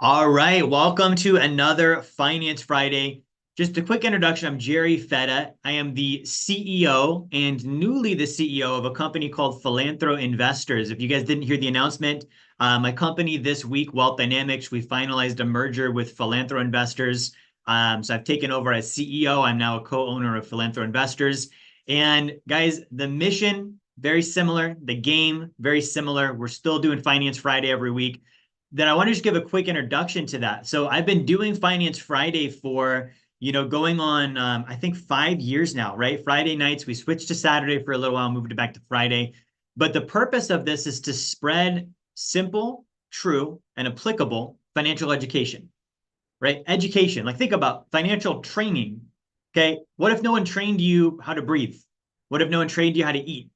All right, welcome to another Finance Friday. Just a quick introduction. I'm Jerry Feta. I am the CEO and newly the CEO of a company called Philanthro Investors. If you guys didn't hear the announcement, my company this week, Wealth Dynamics, we finalized a merger with Philanthro Investors. So I've taken over as CEO. I'm now a co-owner of Philanthro Investors. And guys, the mission, very similar. The game, very similar. We're still doing Finance Friday every week. Then I want to just give a quick introduction to that. So I've been doing Finance Friday for, going on, I think 5 years now, right? Friday nights, we switched to Saturday for a little while, moved it back to Friday. But the purpose of this is to spread simple, true, and applicable financial education, right? Education, like think about financial training. Okay. What if no one trained you how to breathe? What if no one trained you how to eat?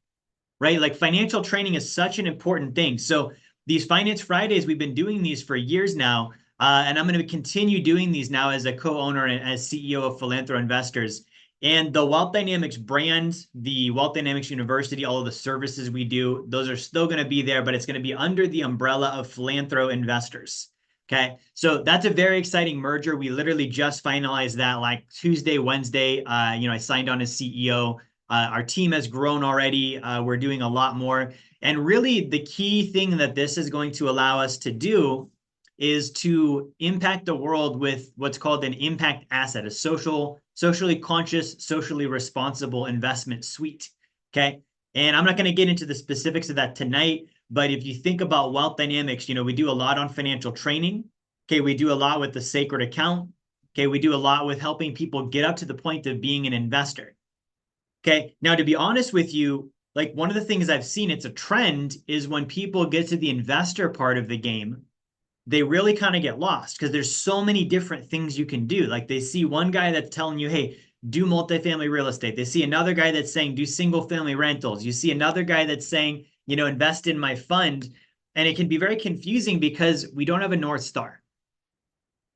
Right? Like financial training is such an important thing. So these Finance Fridays, we've been doing these for years now. And I'm going to continue doing these now as a co-owner and as CEO of Philanthro Investors. And the Wealth Dynamics brand, the Wealth Dynamics University, all of the services we do, those are still going to be there, but it's going to be under the umbrella of Philanthro Investors. Okay, so that's a very exciting merger. We literally just finalized that like Tuesday, Wednesday. I signed on as CEO. Our team has grown already. We're doing a lot more. And really, the key thing that this is going to allow us to do is to impact the world with what's called an impact asset, a socially conscious, socially responsible investment suite. Okay. And I'm not going to get into the specifics of that tonight, but if you think about Wealth Dynamics, we do a lot on financial training. Okay. We do a lot with the sacred account. Okay. We do a lot with helping people get up to the point of being an investor. Okay. Now, to be honest with you, like one of the things I've seen, it's a trend, is when people get to the investor part of the game, they really kind of get lost because there's so many different things you can do. Like they see one guy that's telling you, hey, do multifamily real estate. They see another guy that's saying, do single family rentals. You see another guy that's saying, invest in my fund. And it can be very confusing because we don't have a North Star.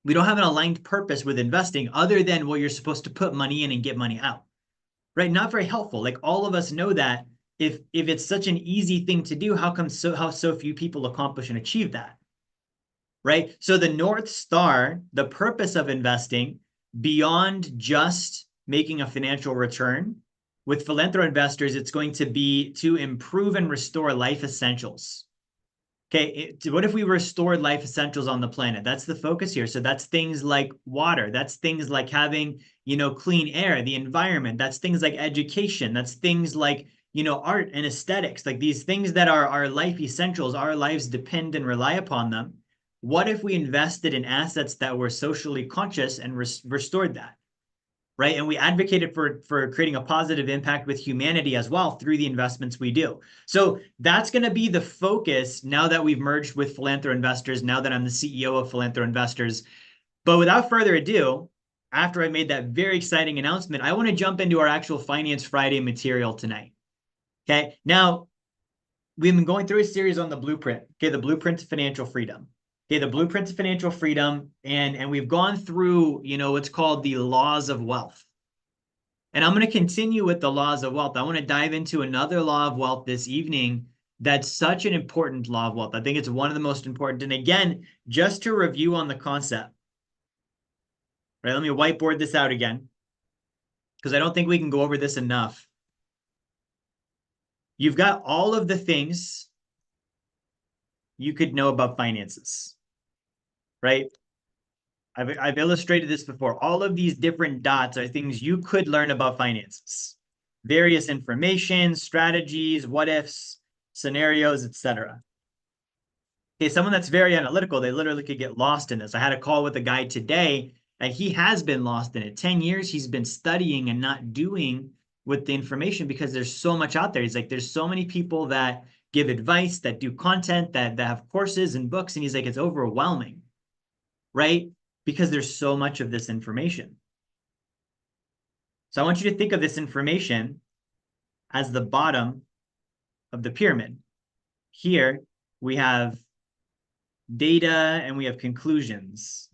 We don't have an aligned purpose with investing other than what you're supposed to put money in and get money out. Right? Not very helpful. Like all of us know that if it's such an easy thing to do, how so few people accomplish and achieve that? Right? So the North Star, the purpose of investing beyond just making a financial return, with Philanthro Investors, it's going to be to improve and restore life essentials. Okay, what if we restored life essentials on the planet? That's the focus here. So that's things like water. That's things like having, clean air, the environment. That's things like education. That's things like, art and aesthetics, like these things that are our life essentials. Our lives depend and rely upon them. What if we invested in assets that were socially conscious and restored that? Right? And we advocated for creating a positive impact with humanity as well through the investments we do. So that's going to be the focus now that we've merged with Philanthro Investors, now that I'm the CEO of Philanthro Investors. But without further ado, after I made that very exciting announcement, I want to jump into our actual Finance Friday material tonight. Okay. Now, we've been going through a series on the blueprint. Okay. The blueprint to financial freedom. Okay, the blueprint to financial freedom, and we've gone through, what's called the laws of wealth. And I'm going to continue with the laws of wealth. I want to dive into another law of wealth this evening that's such an important law of wealth. I think it's one of the most important. And again, just to review on the concept, right? Let me whiteboard this out again, because I don't think we can go over this enough. You've got all of the things you could know about finances, right? I've illustrated this before. All of these different dots are things you could learn about finances. Various information, strategies, what ifs, scenarios, etc. Okay, someone that's very analytical, they literally could get lost in this. I had a call with a guy today, and he has been lost in it. 10 years he's been studying and not doing with the information because there's so much out there. He's like, there's so many people that give advice, that do content, that have courses and books, and he's like, it's overwhelming, right? Because there's so much of this information. So I want you to think of this information as the bottom of the pyramid. Here we have data and we have conclusions.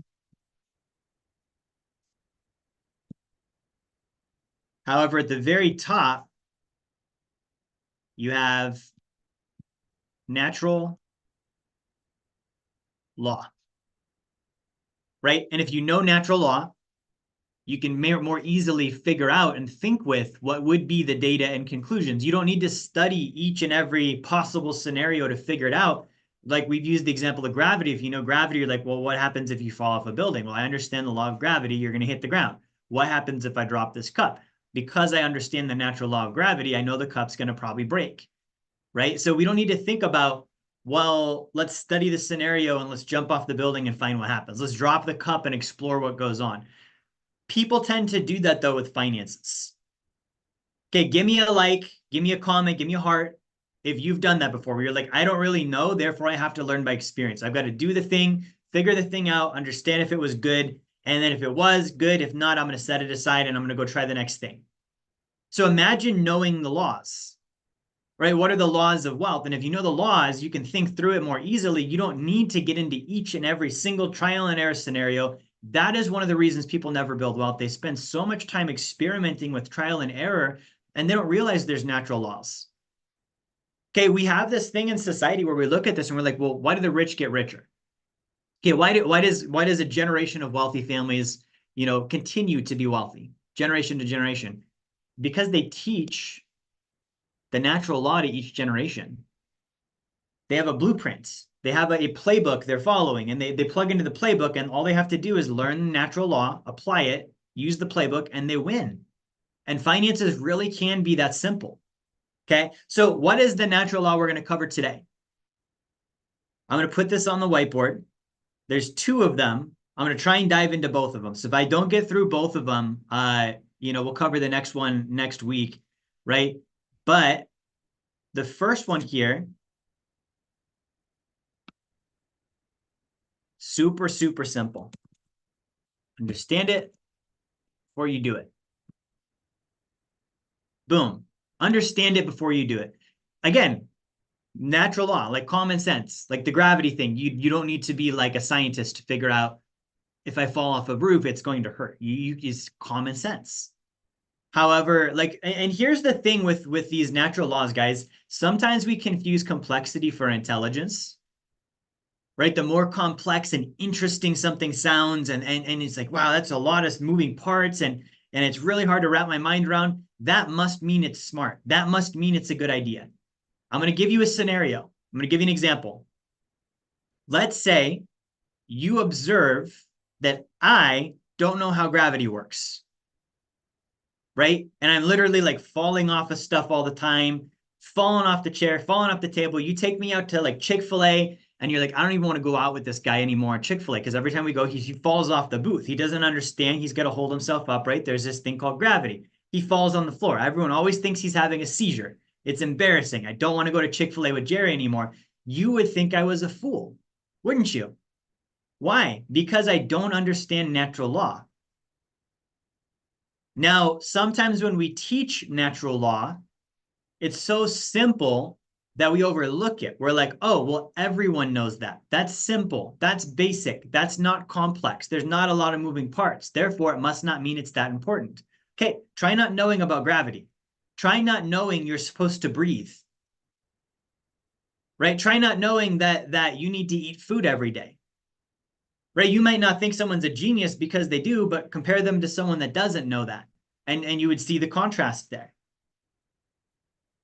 However, at the very top, you have natural law. right? And if you know natural law, you can more easily figure out and think with what would be the data and conclusions. You don't need to study each and every possible scenario to figure it out. Like we've used the example of gravity. If you know gravity, you're like, well, what happens if you fall off a building? Well, I understand the law of gravity. You're going to hit the ground. What happens if I drop this cup? Because I understand the natural law of gravity, I know the cup's going to probably break, right? So we don't need to think about, well, let's study the scenario and let's jump off the building and find what happens. Let's drop the cup and explore what goes on. People tend to do that though with finances. Okay, give me a like, give me a comment, give me a heart if you've done that before, where you're like, I don't really know, therefore I have to learn by experience. I've got to do the thing, figure the thing out, understand if it was good, and then if it was good, if not, I'm going to set it aside and I'm going to go try the next thing. So imagine knowing the laws, right? What are the laws of wealth? And if you know the laws, you can think through it more easily. You don't need to get into each and every single trial and error scenario. That is one of the reasons people never build wealth. They spend so much time experimenting with trial and error, and they don't realize there's natural laws. Okay, we have this thing in society where we look at this and we're like, well, why do the rich get richer? Okay, why does a generation of wealthy families, continue to be wealthy, generation to generation? Because they teach the natural law to each generation. They have a blueprint. They have a playbook they're following, and they plug into the playbook, and all they have to do is learn natural law, apply it, use the playbook, and they win. And finances really can be that simple. Okay, so what is the natural law we're going to cover today? I'm going to put this on the whiteboard. There's two of them. I'm going to try and dive into both of them. So if I don't get through both of them, we'll cover the next one next week, right? But the first one here, super, super simple. Understand it before you do it. Boom. Understand it before you do it. Again, natural law, like common sense, like the gravity thing. You don't need to be like a scientist to figure out if I fall off a roof, it's going to hurt. It's common sense. However, and here's the thing with these natural laws, guys. Sometimes we confuse complexity for intelligence, right? The more complex and interesting something sounds, and it's like, wow, that's a lot of moving parts, and it's really hard to wrap my mind around. That must mean it's smart. That must mean it's a good idea. I'm going to give you a scenario. I'm going to give you an example. Let's say you observe that I don't know how gravity works, right? And I'm literally like falling off of stuff all the time, falling off the chair, falling off the table. You take me out to like Chick-fil-A and you're like, I don't even want to go out with this guy anymore at Chick-fil-A because every time we go, he falls off the booth. He doesn't understand. He's got to hold himself up, right? There's this thing called gravity. He falls on the floor. Everyone always thinks he's having a seizure. It's embarrassing. I don't want to go to Chick-fil-A with Jerry anymore. You would think I was a fool, wouldn't you? Why? Because I don't understand natural law. Now, sometimes when we teach natural law, it's so simple that we overlook it. We're like, oh, well, everyone knows that. That's simple. That's basic. That's not complex. There's not a lot of moving parts. Therefore, it must not mean it's that important. Okay, try not knowing about gravity. Try not knowing you're supposed to breathe. Right? Try not knowing that you need to eat food every day. Right? You might not think someone's a genius because they do, but compare them to someone that doesn't know that. And you would see the contrast there.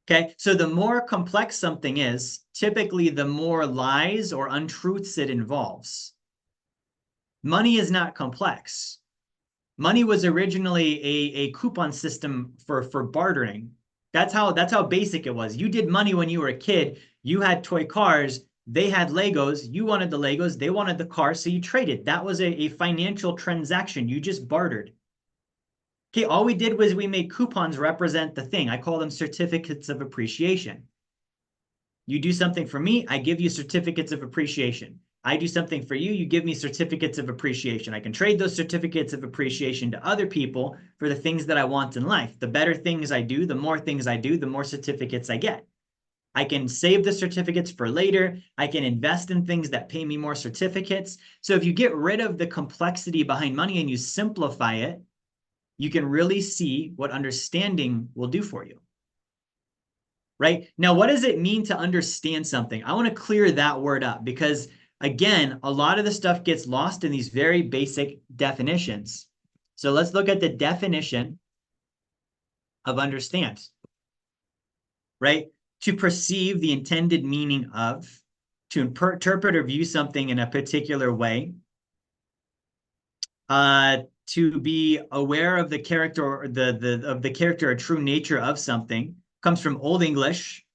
Okay, so the more complex something is, typically the more lies or untruths it involves. Money is not complex. Money was originally a coupon system for bartering. That's how basic it was. You did money when you were a kid. You had toy cars. They had Legos. You wanted the Legos. They wanted the car. So you traded. That was a financial transaction. You just bartered. Okay, all we did was we made coupons represent the thing. I call them certificates of appreciation. You do something for me, I give you certificates of appreciation. I do something for you, you give me certificates of appreciation. I can trade those certificates of appreciation to other people for the things that I want in life. The better things I do, the more things I do, the more certificates I get. I can save the certificates for later. I can invest in things that pay me more certificates. So if you get rid of the complexity behind money and you simplify it, you can really see what understanding will do for you. Right? Now, what does it mean to understand something? I want to clear that word up because Again, a lot of the stuff gets lost in these very basic definitions. So let's look at the definition of understand, right? To perceive the intended meaning of, to interpret or view something in a particular way, to be aware of the character or the character or true nature of something, comes from Old English,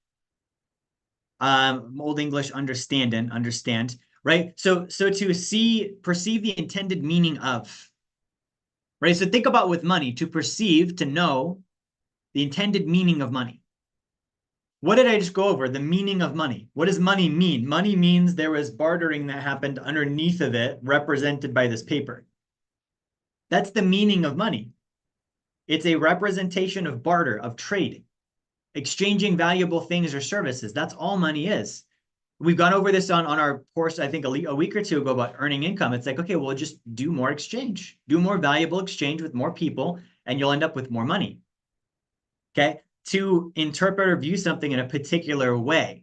understand, right? So to perceive the intended meaning of, right? So think about with money, to perceive, to know the intended meaning of money. What did I just go over? The meaning of money. What does money mean? Money means there was bartering that happened underneath of it, represented by this paper. That's the meaning of money. It's a representation of barter, of trade, exchanging valuable things or services. That's all money is. We've gone over this on our course, I think a week or two ago, about earning income. It's like, okay, well, just do more exchange, do more valuable exchange with more people, and you'll end up with more money. Okay. To interpret or view something in a particular way,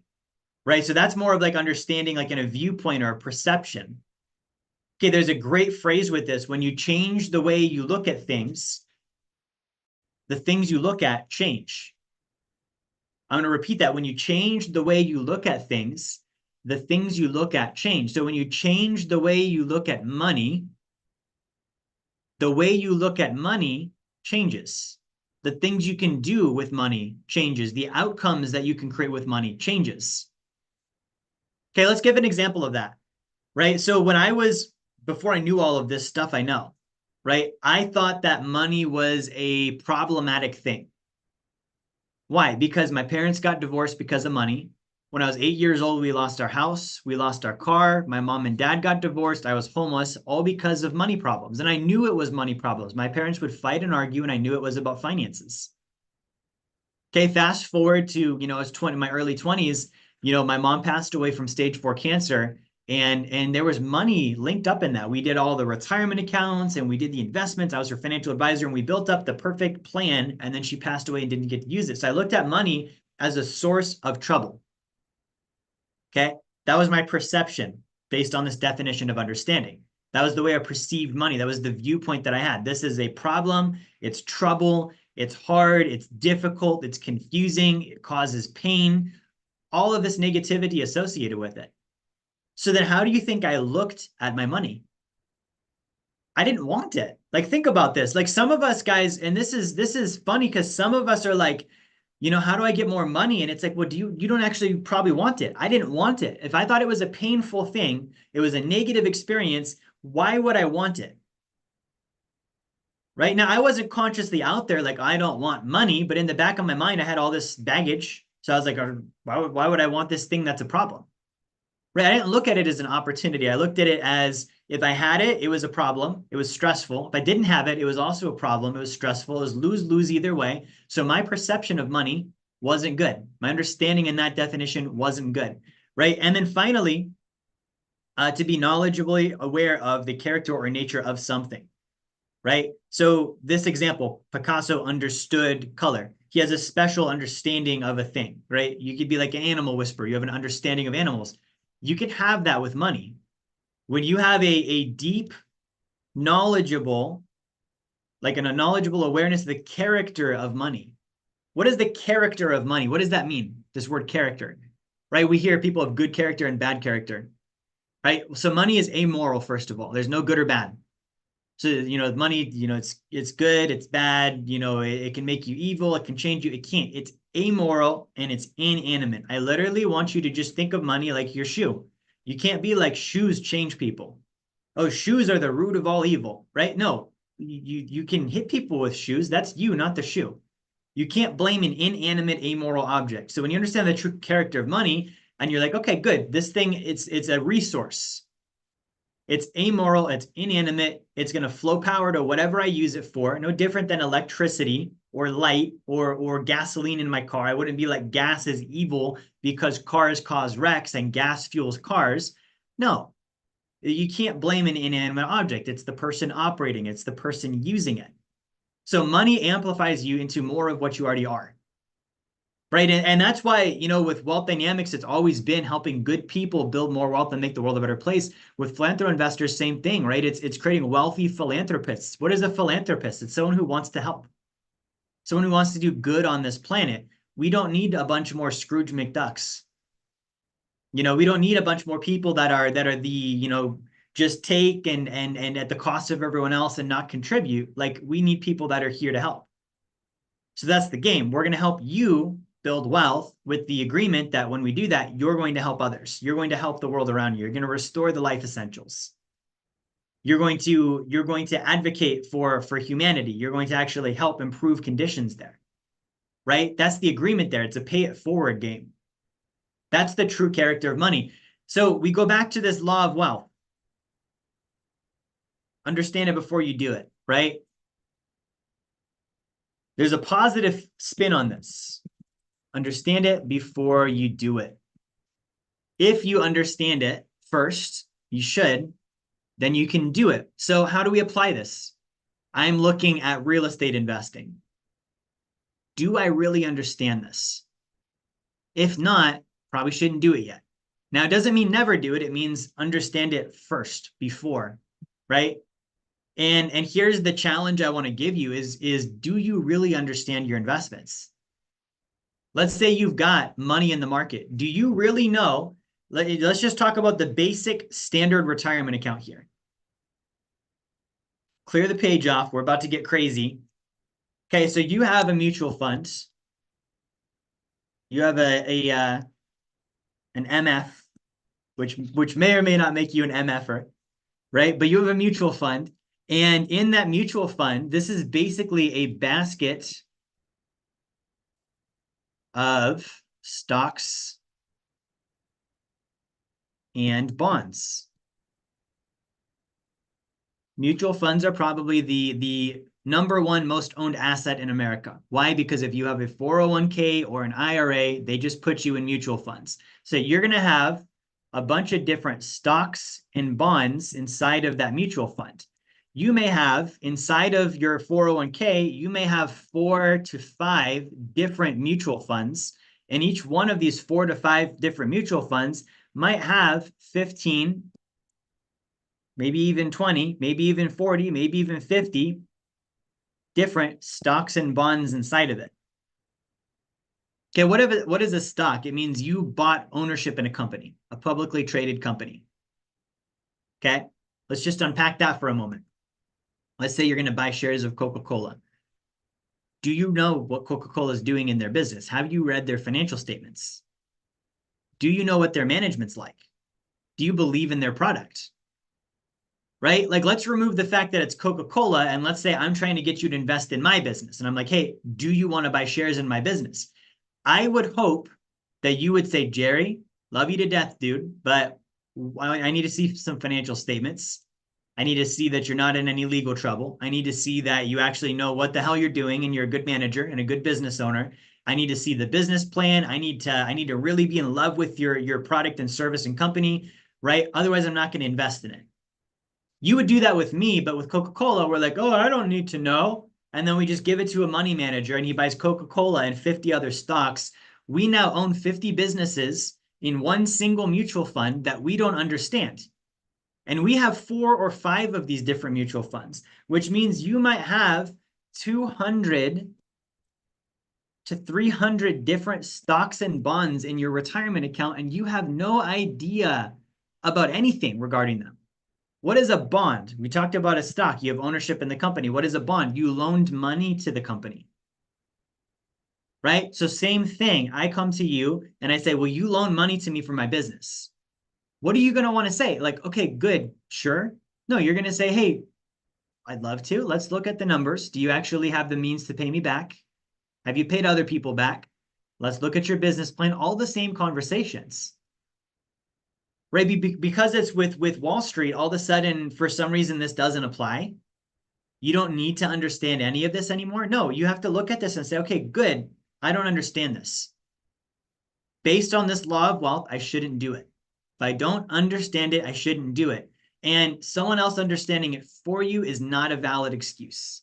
right? So that's more of like understanding, like in a viewpoint or a perception. Okay, there's a great phrase with this. When you change the way you look at things, the things you look at change. I'm going to repeat that. When you change the way you look at things, the things you look at change. So when you change the way you look at money, the way you look at money changes. The things you can do with money changes. The outcomes that you can create with money changes. Okay, let's give an example of that, right? So before I knew all of this stuff I know, right? I thought that money was a problematic thing. Why? Because my parents got divorced because of money. When I was 8 years old, we lost our house, we lost our car. My mom and dad got divorced. I was homeless, all because of money problems. And I knew it was money problems. My parents would fight and argue, and I knew it was about finances. Okay, fast forward to, I was my early 20s, my mom passed away from stage 4 cancer, and there was money linked up in that. We did all the retirement accounts and we did the investments. I was her financial advisor, and we built up the perfect plan, and then she passed away and didn't get to use it. So I looked at money as a source of trouble. Okay, that was my perception based on this definition of understanding. That was the way I perceived money. That was the viewpoint that I had. This is a problem. It's trouble. It's hard. It's difficult. It's confusing. It causes pain. All of this negativity associated with it. So then how do you think I looked at my money? I didn't want it. Like, think about this. Like, some of us guys, and this is funny because some of us are like, how do I get more money? And it's like, well, you don't actually probably want it. I didn't want it. If I thought it was a painful thing, it was a negative experience, why would I want it? Right now, I wasn't consciously out there like, I don't want money, but in the back of my mind, I had all this baggage. So I was like, why would I want this thing that's a problem? Right? I didn't look at it as an opportunity. I looked at it as, if I had it, it was a problem. It was stressful. If I didn't have it, it was also a problem. It was stressful. It was lose-lose either way. So my perception of money wasn't good. My understanding in that definition wasn't good, right? And then finally, to be knowledgeably aware of the character or nature of something, right? So this example, Picasso understood color. He has a special understanding of a thing, right? You could be like an animal whisperer. You have an understanding of animals. You can have that with money. When you have a deep, knowledgeable, like a knowledgeable awareness of the character of money. What is the character of money? What does that mean? This word character, right? We hear people have good character and bad character, right? So money is amoral, first of all. There's no good or bad. So, money, it's good, it's bad, it can make you evil, it can change you, it can't. It's amoral and it's inanimate. I literally want you to just think of money like your shoe. You can't be like, shoes change people. Oh, shoes are the root of all evil, right? No, you can hit people with shoes. That's you, not the shoe. You can't blame an inanimate, amoral object. So when you understand the true character of money, and you're like, okay, good, this thing, it's a resource. It's amoral, it's inanimate, it's going to flow power to whatever I use it for. No different than electricity or light or gasoline in my car. I wouldn't be like, gas is evil because cars cause wrecks and gas fuels cars. No, you can't blame an inanimate object. It's the person operating, it's the person using it. So money amplifies you into more of what you already are. right? And that's why, you know, with Wealth Dynamics, it's always been helping good people build more wealth and make the world a better place. With Philanthro Investors, same thing, right? It's creating wealthy philanthropists. What is a philanthropist? It's someone who wants to help, someone who wants to do good on this planet. We don't need a bunch more Scrooge McDucks. You know, we don't need a bunch more people that are the, you know, just take and at the cost of everyone else and not contribute. Like, we need people that are here to help. So that's the game. We're going to help you build wealth with the agreement that when we do that, you're going to help others. You're going to help the world around you. You're going to restore the life essentials. You're going to advocate for humanity. You're going to actually help improve conditions there, right? That's the agreement there. It's a pay it forward game. That's the true character of money. So we go back to this law of wealth. Understand it before you do it, right? There's a positive spin on this. Understand it before you do it. If you understand it first, you should, then you can do it. So how do we apply this? I'm looking at real estate investing. Do I really understand this? If not, probably shouldn't do it yet. Now, it doesn't mean never do it. It means understand it first, before, right? And here's the challenge I want to give you is do you really understand your investments? Let's say you've got money in the market. Do you really know? Let's just talk about the basic standard retirement account here. Clear the page off. We're about to get crazy. Okay, so you have a mutual fund. You have an MF, which may or may not make you an MFer, right? But you have a mutual fund. And in that mutual fund, this is basically a basket of stocks and bonds. Mutual funds are probably the number one most owned asset in America. Why? Because if you have a 401k or an IRA, they just put you in mutual funds. So you're going to have a bunch of different stocks and bonds inside of that mutual fund. You may have, inside of your 401k, you may have 4 to 5 different mutual funds. And each one of these 4 to 5 different mutual funds might have 15, maybe even 20, maybe even 40, maybe even 50 different stocks and bonds inside of it. Okay, what is a stock? It means you bought ownership in a company, a publicly traded company. Okay, let's just unpack that for a moment. Let's say you're going to buy shares of Coca-Cola. Do you know what Coca-Cola is doing in their business? Have you read their financial statements? Do you know what their management's like? Do you believe in their product? Right? Like, let's remove the fact that it's Coca-Cola, and let's say I'm trying to get you to invest in my business. And I'm like, hey, do you want to buy shares in my business? I would hope that you would say, Jerry, love you to death, dude, but I need to see some financial statements. I need to see that you're not in any legal trouble. I need to see that you actually know what the hell you're doing and you're a good manager and a good business owner. I need to see the business plan. I need to really be in love with your product and service and company, right? Otherwise, I'm not going to invest in it. You would do that with me, but with Coca-Cola, we're like, oh, I don't need to know. And then we just give it to a money manager and he buys Coca-Cola and 50 other stocks. We now own 50 businesses in one single mutual fund that we don't understand. And we have 4 or 5 of these different mutual funds, which means you might have 200 to 300 different stocks and bonds in your retirement account, and you have no idea about anything regarding them. What is a bond? We talked about a stock. You have ownership in the company. What is a bond? You loaned money to the company, right? So same thing. I come to you and I say, well, you loan money to me for my business. What are you going to want to say? Like, okay, good, sure. No, you're going to say, hey, I'd love to. Let's look at the numbers. Do you actually have the means to pay me back? Have you paid other people back? Let's look at your business plan. All the same conversations, right? Because it's with Wall Street, all of a sudden, for some reason, this doesn't apply. You don't need to understand any of this anymore. No, you have to look at this and say, okay, good. I don't understand this. Based on this law of wealth, I shouldn't do it. If I don't understand it, I shouldn't do it. And someone else understanding it for you is not a valid excuse.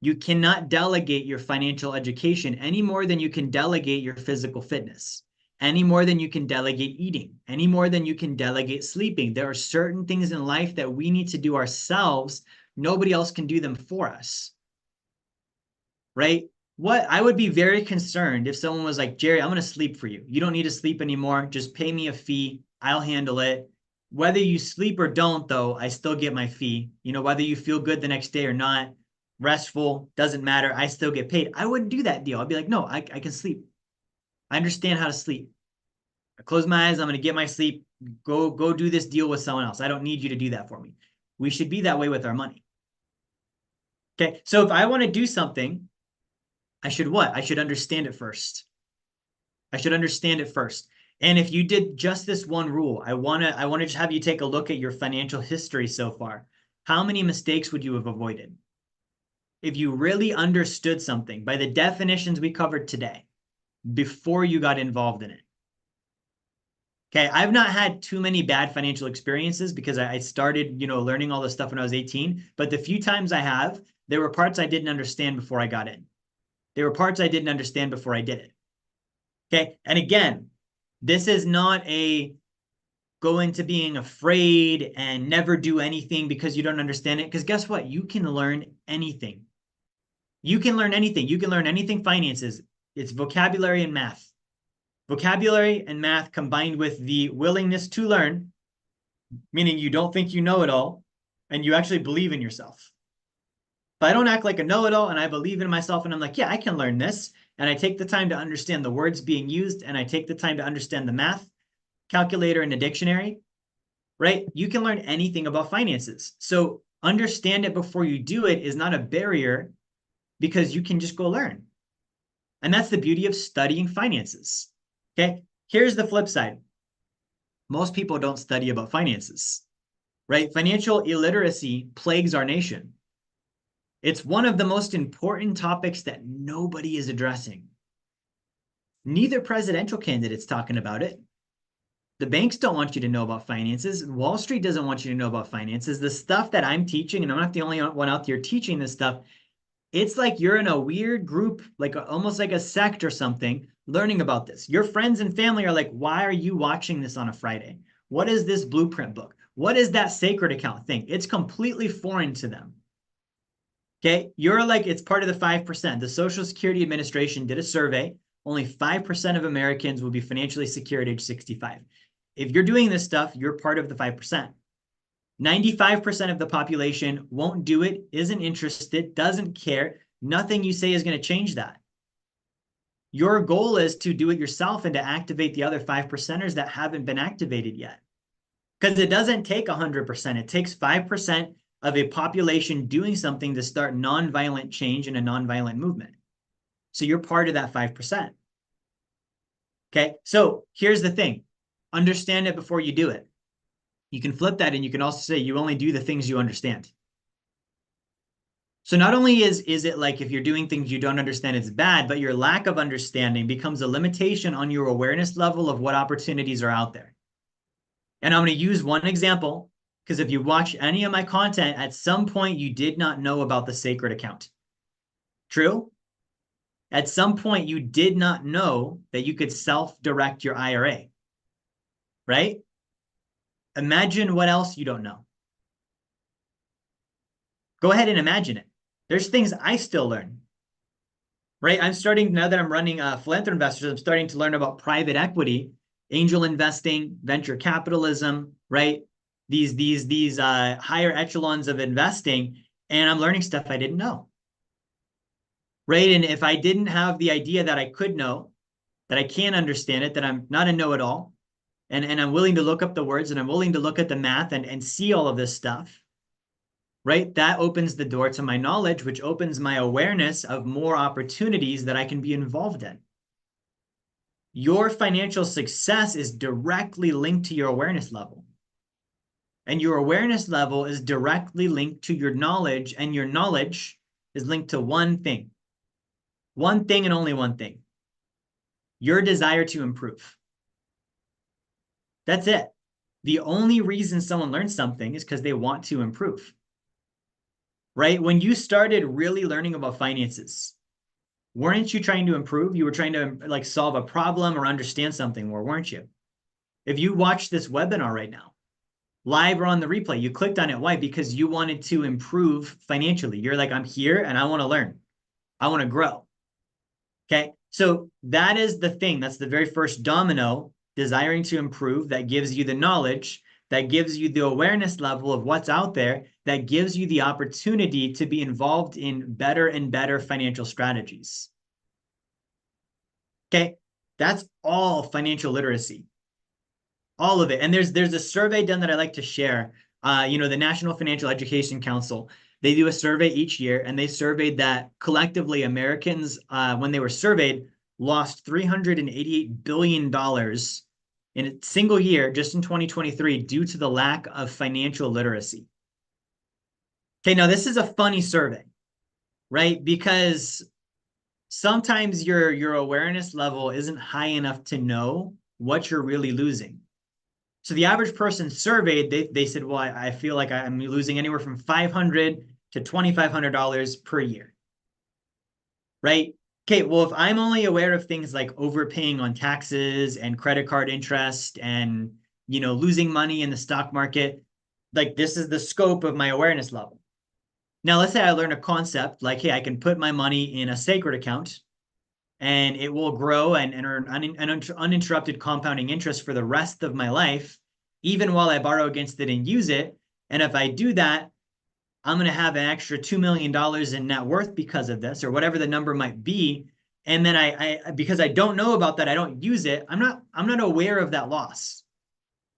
You cannot delegate your financial education any more than you can delegate your physical fitness, any more than you can delegate eating, any more than you can delegate sleeping. There are certain things in life that we need to do ourselves. Nobody else can do them for us, right? What I would be very concerned if someone was like, Jerry, I'm going to sleep for you. You don't need to sleep anymore. Just pay me a fee. I'll handle it. Whether you sleep or don't, though, I still get my fee. You know, whether you feel good the next day or not, restful, doesn't matter. I still get paid. I wouldn't do that deal. I'd be like, no, I can sleep. I understand how to sleep. I close my eyes. I'm going to get my sleep. Go do this deal with someone else. I don't need you to do that for me. We should be that way with our money. Okay. So if I want to do something, I should what? I should understand it first. I should understand it first. And if you did just this one rule, I want to just have you take a look at your financial history so far. How many mistakes would you have avoided? If you really understood something by the definitions we covered today, before you got involved in it. Okay, I've not had too many bad financial experiences because I started, learning all this stuff when I was 18. But the few times I have, there were parts I didn't understand before I got in. There were parts I didn't understand before I did it. Okay, and again, this is not a go into being afraid and never do anything because you don't understand it. Because guess what? You can learn anything. You can learn anything. You can learn anything finances. It's vocabulary and math. Vocabulary and math combined with the willingness to learn, meaning you don't think you know it all, and you actually believe in yourself. If I don't act like a know-it-all and I believe in myself and I'm like, yeah, I can learn this, and I take the time to understand the words being used, and I take the time to understand the math calculator and the dictionary, right? You can learn anything about finances. So understand it before you do it is not a barrier because you can just go learn. And that's the beauty of studying finances. Okay, here's the flip side. Most people don't study about finances, right? Financial illiteracy plagues our nation. It's one of the most important topics that nobody is addressing. Neither presidential candidate's talking about it. The banks don't want you to know about finances. Wall Street doesn't want you to know about finances. The stuff that I'm teaching, and I'm not the only one out there teaching this stuff, it's like you're in a weird group, like almost like a sect or something, learning about this. Your friends and family are like, why are you watching this on a Friday? What is this blueprint book? What is that sacred account thing? It's completely foreign to them. Okay, you're like, it's part of the 5%. The Social Security Administration did a survey. Only 5% of Americans will be financially secure at age 65. If you're doing this stuff, you're part of the 5%. 95% of the population won't do it, isn't interested, doesn't care. Nothing you say is going to change that. Your goal is to do it yourself and to activate the other 5%ers that haven't been activated yet. Because it doesn't take 100%. It takes 5% of a population doing something to start nonviolent change in a nonviolent movement. So you're part of that 5%. Okay, so here's the thing. Understand it before you do it. You can flip that and you can also say you only do the things you understand. So not only is it like if you're doing things you don't understand, it's bad, but your lack of understanding becomes a limitation on your awareness level of what opportunities are out there. And I'm going to use one example because if you watch any of my content, at some point you did not know about the sacred account. True? At some point you did not know that you could self-direct your IRA, right? Imagine what else you don't know. Go ahead and imagine it. There's things I still learn, right? I'm starting, now that I'm running Philanthro Investors, I'm starting to learn about private equity, angel investing, venture capitalism, right? These higher echelons of investing, and I'm learning stuff I didn't know, right? And if I didn't have the idea that I could know, that I can understand it, that I'm not a know-it-all, and I'm willing to look up the words and I'm willing to look at the math and see all of this stuff, right? That opens the door to my knowledge, which opens my awareness of more opportunities that I can be involved in. Your financial success is directly linked to your awareness level. And your awareness level is directly linked to your knowledge, and your knowledge is linked to one thing and only one thing: your desire to improve. That's it. The only reason someone learns something is because they want to improve. right? When you started really learning about finances, weren't you trying to improve? You were trying to like solve a problem or understand something more, weren't you? If you watch this webinar right now, live or on the replay, you clicked on it. Why? Because you wanted to improve financially. You're like, I'm here and I want to learn. I want to grow. Okay. So that is the thing. That's the very first domino, desiring to improve, that gives you the knowledge, that gives you the awareness level of what's out there, that gives you the opportunity to be involved in better and better financial strategies. Okay. That's all financial literacy, all of it. And there's a survey done that I like to share. The National Financial Education Council, they do a survey each year, and they surveyed that collectively Americans, when they were surveyed, lost $388 billion in a single year, just in 2023, due to the lack of financial literacy. Okay, now this is a funny survey, right? Because sometimes your awareness level isn't high enough to know what you're really losing. So the average person surveyed, they said, well, I feel like I'm losing anywhere from $500 to $2,500 per year, right? Okay, well, if I'm only aware of things like overpaying on taxes and credit card interest and, losing money in the stock market, like this is the scope of my awareness level. Now, let's say I learn a concept like, hey, I can put my money in a sacred account and it will grow and earn uninterrupted compounding interest for the rest of my life, even while I borrow against it and use it. And if I do that, I'm going to have an extra $2 million in net worth because of this, or whatever the number might be. And then I because I don't know about that, I don't use it. I'm not aware of that loss.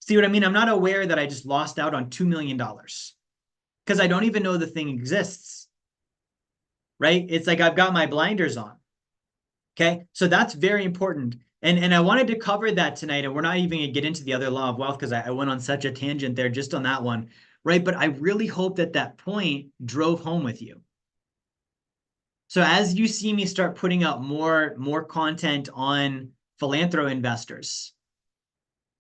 See what I mean? I'm not aware that I just lost out on $2 million because I don't even know the thing exists, right? It's like I've got my blinders on. Okay, so that's very important. And I wanted to cover that tonight, and we're not even gonna get into the other law of wealth because I went on such a tangent there just on that one, right? But I really hope that point drove home with you. So as you see me start putting out more content on philanthro investors,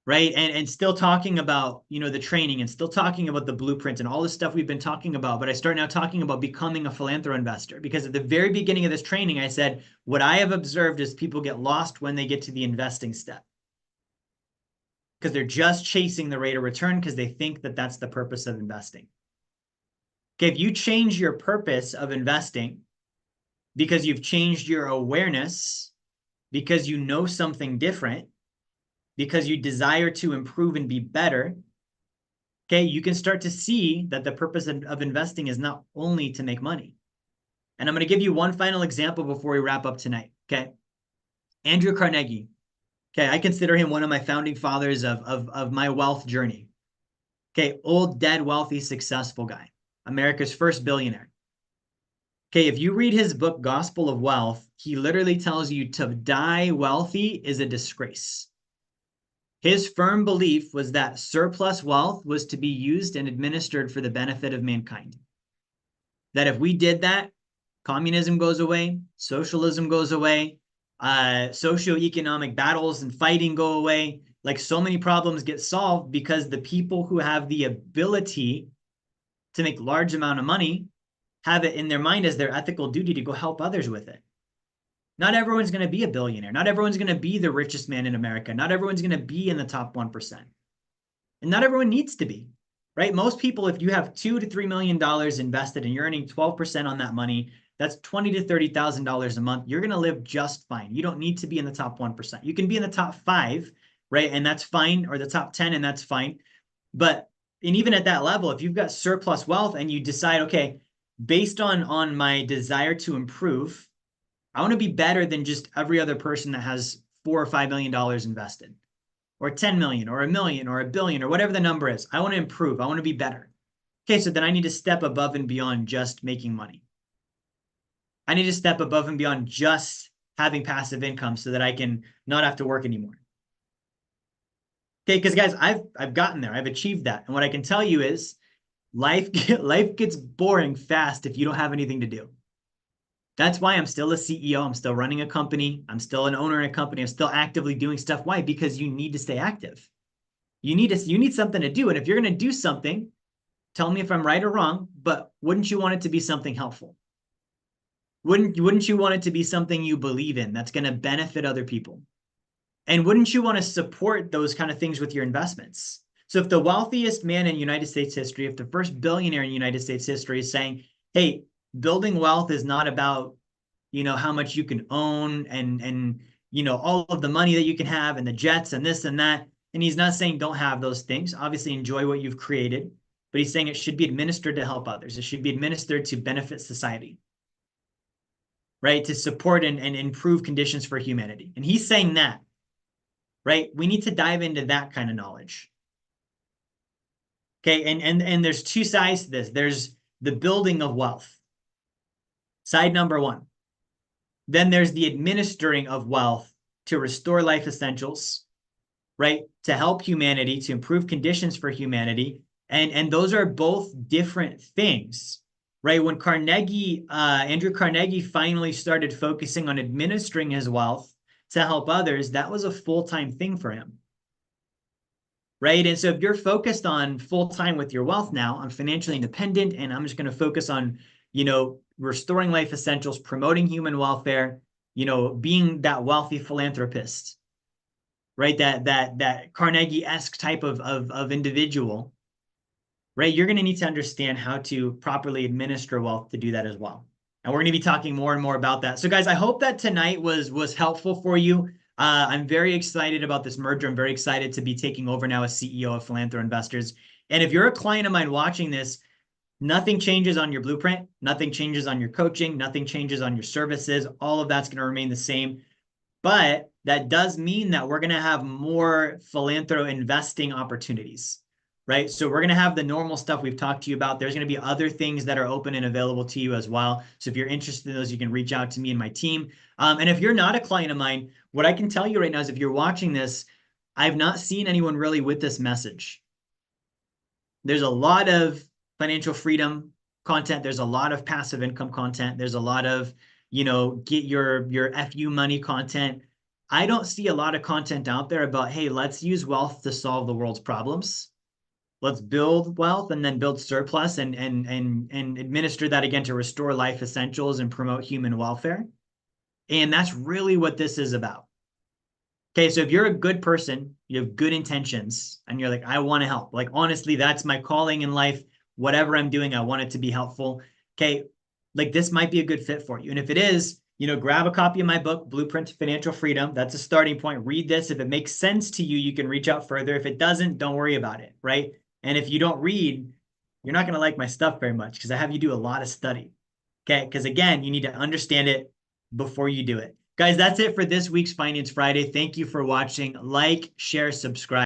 right? And still talking about, the training and still talking about the blueprint and all the stuff we've been talking about. But I start now talking about becoming a philanthro investor, because at the very beginning of this training, I said, what I have observed is people get lost when they get to the investing step, because they're just chasing the rate of return because they think that that's the purpose of investing. Okay, if you change your purpose of investing because you've changed your awareness, because you know something different, because you desire to improve and be better, okay, you can start to see that the purpose of investing is not only to make money. And I'm going to give you one final example before we wrap up tonight, okay? Andrew Carnegie, okay, I consider him one of my founding fathers of my wealth journey. Okay, old, dead, wealthy, successful guy, America's first billionaire. Okay, if you read his book, Gospel of Wealth, he literally tells you to die wealthy is a disgrace. His firm belief was that surplus wealth was to be used and administered for the benefit of mankind. That if we did that, communism goes away, socialism goes away, socioeconomic battles and fighting go away. Like, so many problems get solved because the people who have the ability to make large amount of money have it in their mind as their ethical duty to go help others with it. Not everyone's going to be a billionaire. Not everyone's going to be the richest man in America. Not everyone's going to be in the top 1%. And not everyone needs to be, right? Most people, if you have $2 to $3 million invested and you're earning 12% on that money, that's $20,000 to $30,000 a month. You're going to live just fine. You don't need to be in the top 1%. You can be in the top 5, right? And that's fine, or the top 10, and that's fine. And even at that level, if you've got surplus wealth and you decide, okay, based on my desire to improve, I want to be better than just every other person that has $4 or $5 million invested, or 10 million, or a million, or a billion, or whatever the number is. I want to improve. I want to be better. Okay, so then I need to step above and beyond just making money. I need to step above and beyond just having passive income so that I can not have to work anymore. Okay, because guys, I've gotten there. I've achieved that. And what I can tell you is life gets boring fast if you don't have anything to do. That's why I'm still a CEO. I'm still running a company. I'm still an owner in a company. I'm still actively doing stuff. Why? Because you need to stay active. You need something to do. And if you're going to do something, Tell me if I'm right or wrong, but wouldn't you want it to be something helpful? Wouldn't you want it to be something you believe in that's going to benefit other people? And wouldn't you want to support those kind of things with your investments? So if the wealthiest man in United States history, if the first billionaire in United States history is saying, hey, building wealth is not about, how much you can own and all of the money that you can have and the jets and this and that. And he's not saying don't have those things. Obviously, enjoy what you've created, but he's saying it should be administered to help others. It should be administered to benefit society, right? To support and improve conditions for humanity. And he's saying that, right? We need to dive into that kind of knowledge. Okay, and there's two sides to this. There's the building of wealth, side number one. Then there's the administering of wealth to restore life essentials, right? To help humanity, to improve conditions for humanity. And those are both different things, right? When Andrew Carnegie finally started focusing on administering his wealth to help others, that was a full-time thing for him, right? And so if you're focused on full-time with your wealth now, I'm financially independent and I'm just going to focus on, restoring life essentials, promoting human welfare, being that wealthy philanthropist, right? That Carnegie-esque type of individual, right? You're going to need to understand how to properly administer wealth to do that as well. And we're going to be talking more and more about that. So guys, I hope that tonight was helpful for you. I'm very excited about this merger. I'm very excited to be taking over now as CEO of Philanthro Investors. And if you're a client of mine watching this, nothing changes on your blueprint, nothing changes on your coaching, nothing changes on your services. All of that's going to remain the same. But that does mean that we're going to have more Philanthro investing opportunities, right? So we're going to have the normal stuff we've talked to you about. There's going to be other things that are open and available to you as well. So if you're interested in those, you can reach out to me and my team. And if you're not a client of mine, what I can tell you right now is if you're watching this, I've not seen anyone really with this message. There's a lot of financial freedom content. There's a lot of passive income content. There's a lot of, get your FU money content. I don't see a lot of content out there about, hey, let's use wealth to solve the world's problems. Let's build wealth and then build surplus and administer that again to restore life essentials and promote human welfare. And that's really what this is about. Okay, so if you're a good person, you have good intentions, and you're like, I want to help. Like, honestly, that's my calling in life. Whatever I'm doing, I want it to be helpful. Okay, like this might be a good fit for you. And if it is, grab a copy of my book, Blueprint to Financial Freedom. That's a starting point. Read this. If it makes sense to you, you can reach out further. If it doesn't, don't worry about it, right? And if you don't read, you're not going to like my stuff very much because I have you do a lot of study. Okay, because again, you need to understand it before you do it. Guys, that's it for this week's Finance Friday. Thank you for watching. Like, share, subscribe.